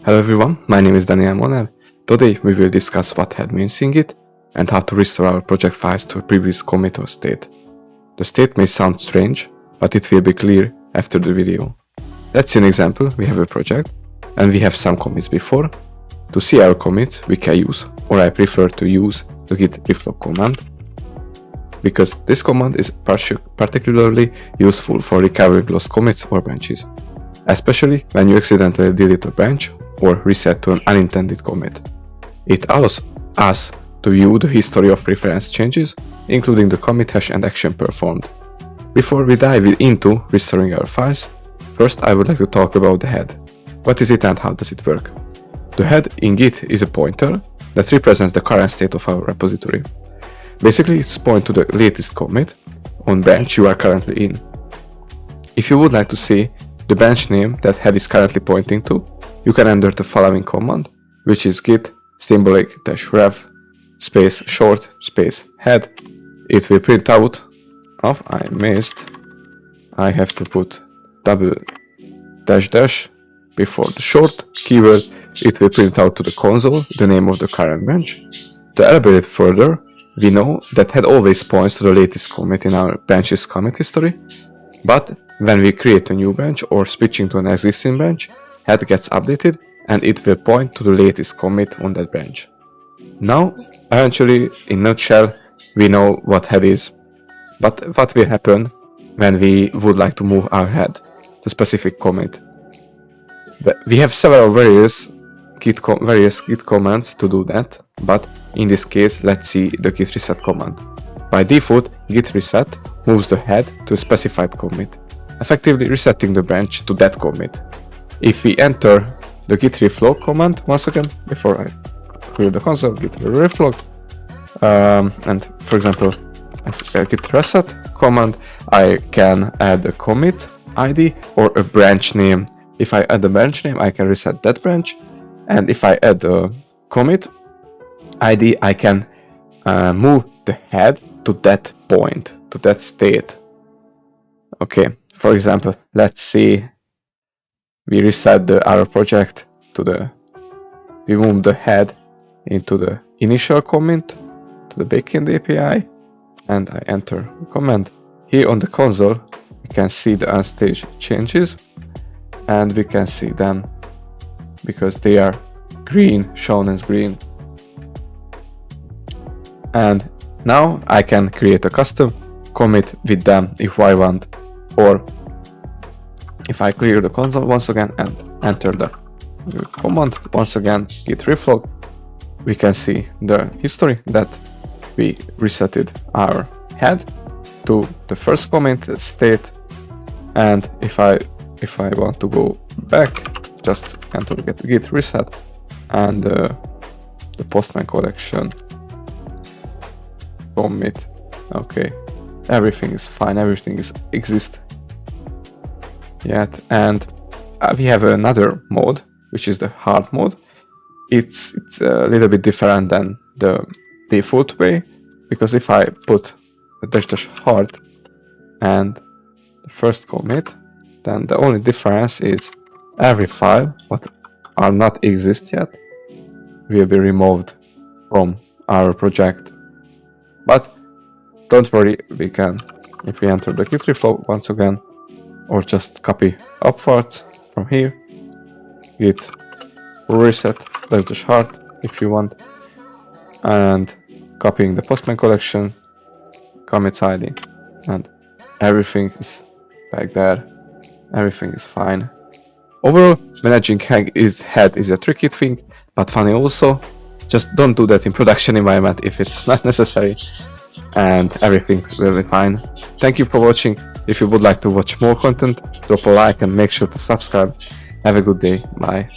Hello everyone, my name is Daniel Moner. Today we will discuss what head means in Git and how to restore our project files to a previous commit or state. The state may sound strange, but it will be clear after the video. Let's see an example. We have a project and we have some commits before. To see our commits we can use, or I prefer to use, the git reflog command, because this command is particularly useful for recovering lost commits or branches, especially when you accidentally delete a branch or reset to an unintended commit. It allows us to view the history of reference changes, including the commit hash and action performed. Before we dive into restoring our files, first I would like to talk about the head. What is it and how does it work? The head in Git is a pointer that represents the current state of our repository. Basically, it's point to the latest commit on branch you are currently in. If you would like to see the branch name that head is currently pointing to, you can enter the following command, which is git symbolic-ref space short space head. It will print out of I have to put double dash dash before the short keyword. It will print out to the console the name of the current branch. To elaborate further, we know that head always points to the latest commit in our branch's commit history, but when we create a new branch or switching to an existing branch, head gets updated and it will point to the latest commit on that branch. Now, eventually, in a nutshell, we know what head is, but what will happen when we would like to move our head to specific commit? We have several various git commands to do that, but in this case, let's see the gitreset command. By default, gitreset moves the head to a specified commit, effectively resetting the branch to that commit. If we enter the git reflog command once again, before I clear the console, git reflog, and for example, gitreset command, I can add a commit ID or a branch name. If I add a branch name, I can reset that branch, and if I add a commit ID, I can move the head to that point, to that state. Okay, for example, let's see, we reset our project to we move the head into the initial commit to the backend API, and I enter the command. Here on the console, we can see the unstaged changes, and we can see them because they are green, shown as green. And now I can create a custom commit with them if I want, or if I clear the console once again and enter the command once again, git reflog, we can see the history that we resetted our head to the first commit state. And if I want to go back, just enter git reset and the postman collection commit. Okay, everything is fine, everything exists yet. And we have another mode, which is the hard mode. It's a little bit different than the default way, because if I put a dash hard and the first commit, then the only difference is every file what are not exist yet will be removed from our project. But don't worry, we can, if we enter the git reflog once again, or just copy upwards from here, git reset dash hard if you want, and copying the postman collection commits ID, and everything is back there. Everything is fine. Overall, managing head is a tricky thing, but funny also. Just don't do that in production environment if it's not necessary, and everything will be fine. Thank you for watching. If you would like to watch more content, drop a like and make sure to subscribe. Have a good day. Bye.